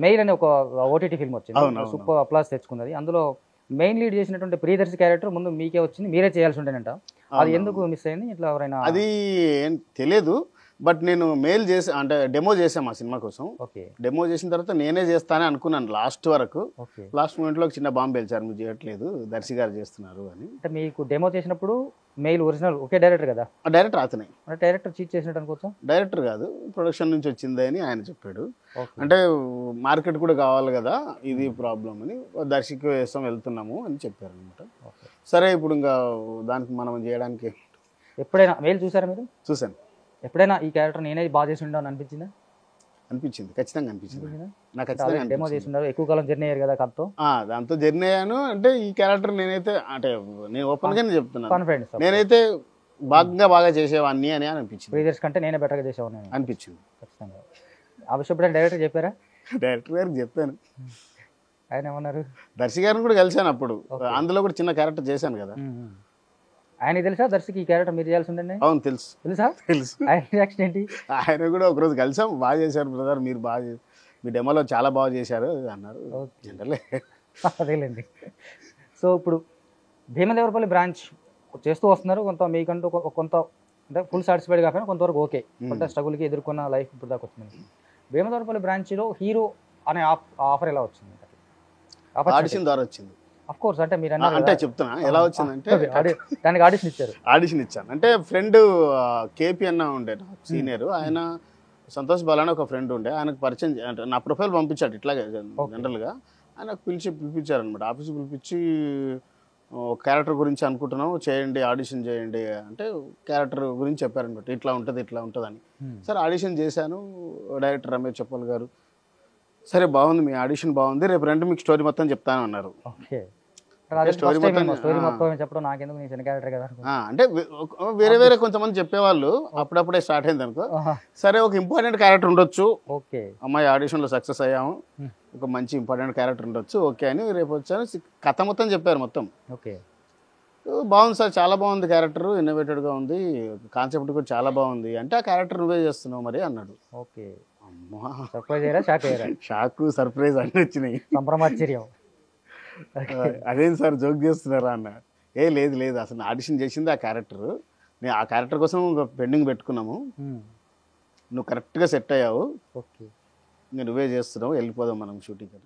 Mail అనే ఒక OTT film వచ్చింది, సూపర్ అప్లాస్ తెచ్చుకున్నది. అందులో మెయిన్ లీడ్ చేసినటువంటి ప్రియదర్శి క్యారెక్టర్ ముందు మీకే వచ్చింది, మీరే చేయాల్సి ఉండేనంట. అది ఎందుకు మిస్ అయింది? ఇట్లా ఎవరైనా అది ఏం తెలియదు, బట్ నేను మెయిల్ చేసి అంటే డెమో చేసాం ఆ సినిమా కోసం. డెమో చేసిన తర్వాత నేనే చేస్తానే అనుకున్నాను లాస్ట్ వరకు. లాస్ట్ మూమెంట్లో ఒక చిన్న బాంబు పేల్చారు, మీరు చేయట్లేదు దర్శి గారు చేస్తున్నారు అని. అంటే మీకు డెమో చేసినప్పుడు మెయిల్ ఒరిజినల్ ఒకే డైరెక్టర్ కదా? డైరెక్టర్ అతనే. డైరెక్టర్ చీట్ చేసినట్టు అనుకోవచ్చా? డైరెక్టర్ కాదు, ప్రొడక్షన్ నుంచి వచ్చింది అని ఆయన చెప్పాడు. అంటే మార్కెట్ కూడా కావాలి కదా, ఇది ప్రాబ్లం అని దర్శికి వేస్తాం వెళ్తున్నాము అని చెప్పారు అనమాట. సరే ఇప్పుడు ఇంకా దానికి మనం చేయడానికి. ఎప్పుడైనా మెయిల్ చూసారా మీరు? చూసాను. ఎప్పుడైనా ఈ క్యారెక్టర్ నేనే బాగా చేసి ఉండవు అనిపించిందా? అనిపించింది, ఖచ్చితంగా అనిపించింది. నాకు డెమో చేసి ఉండరు, ఎక్కువ కాలం జర్నీ అయ్యారు కదా కథతో. దాంతో జర్నీ అయ్యాను. అంటే ఈ క్యారెక్టర్ నేనైతే అంటే నేను ఓపెన్ గానే చెప్తున్నాను, నేనైతే బాగా చేసేవాడిని అని అనిపించింది. ప్రీవియస్ కంటే నేనే బెటర్గా చేసేవాడిని అనిపించింది ఖచ్చితంగా. ఆ విషయం డైరెక్టర్ చెప్పారా? డైరెక్టర్ గారికి చెప్పాను. ఆయన ఏమన్నారు? దర్శి గారిని కూడా కలిశాను అప్పుడు, అందులో కూడా చిన్న క్యారెక్టర్ చేశాను కదా. ఆయన తెలుసా దర్శికి ఈ క్యారెక్టర్ మీరు చేయాల్సి ఉండండి? అవును తెలుసు. ఆయన రియాక్షన్ ఏంటి? ఆయన కూడా ఒకరోజు కలిసాం, బాగా చేశారు బ్రదర్, మీరు మీ డెమోలో చాలా బాగా చేశారు అన్నారు. జనరలే అదేలేండి. సో ఇప్పుడు భీమదేవరపల్లి బ్రాంచ్ చేస్తూ వస్తున్నారు, కొంత మీకంటూ కొంత అంటే ఫుల్ సాటిస్ఫైడ్ కాకపోయినా కొంతవరకు ఓకే, కొంత స్ట్రగుల్కి ఎదుర్కొన్న లైఫ్ ఇప్పుడు దాకా వచ్చింది. భీమదేవరపల్లి బ్రాంచ్లో హీరో అనే ఆఫర్ ఎలా వచ్చింది? ఆడిషన్ ద్వారా వచ్చింది. అఫ్ కోర్స్, అంటే మీరు అంటే చెప్తున్నా ఎలా వచ్చిందంటే దానికి ఆడిషన్ ఇచ్చాను. అంటే ఫ్రెండ్ కేపీ అన్న ఉండే సీనియర్, ఆయన సంతోష్ బాలని ఒక ఫ్రెండ్ ఉండే, ఆయనకు పరిచయం అంటే నా ప్రొఫైల్ పంపించాడు ఇట్లాగే జనరల్గా. ఆయనకు పిలిపించారనమాట, ఆఫీస్కి పిలిపించి క్యారెక్టర్ గురించి అనుకుంటున్నాం చేయండి, ఆడిషన్ చేయండి అంటే క్యారెక్టర్ గురించి చెప్పారనమాట, ఇట్లా ఉంటుంది అని. సరే ఆడిషన్ చేశాను. డైరెక్టర్ రమేష్ చెప్పల్ గారు, సరే బాగుంది మీ ఆడిషన్ బాగుంది, రేపు రండి మీకు స్టోరీ మొత్తం చెప్తాను అన్నారు. స్టోరీ మొత్తం చెప్పడం నాకెందుకు, నీ చిన్న క్యారెక్టర్ కదా. అంటే వేరే కొంతమంది చెప్పేవాళ్ళు, అప్పుడప్పుడే స్టార్ట్ అయింది అనుకో. సరే ఒక ఇంపార్టెంట్ క్యారెక్టర్ ఉండొచ్చు, అమ్మాయి ఆడిషన్లో సక్సెస్ అయ్యాము, ఒక మంచి ఇంపార్టెంట్ క్యారెక్టర్ ఉండొచ్చు, ఓకే అని రేపు వచ్చాను. కథ మొత్తం చెప్పారు మొత్తం. బాగుంది సార్, చాలా బాగుంది క్యారెక్టర్, ఇన్నోవేటెడ్గా ఉంది, కాన్సెప్ట్ కూడా చాలా బాగుంది అంటే ఆ క్యారెక్టర్ నువ్వే చేస్తున్నావు మరి అన్నాడు. షాక్ సర్ప్రైజ్ అన్నీ వచ్చినాయి, సంభ్రమాశ్చర్యం. అదేం సార్ జోక్ చేస్తున్నారా అన్న. లేదు అసలు ఆడిషన్ చేసింది ఆ క్యారెక్టర్, నేను ఆ క్యారెక్టర్ కోసం పెండింగ్ పెట్టుకున్నాము, నువ్వు కరెక్ట్గా సెట్ అయ్యావు, ఇంకా నువ్వే చేస్తున్నావు, వెళ్ళిపోదాం మనం షూటింగ్.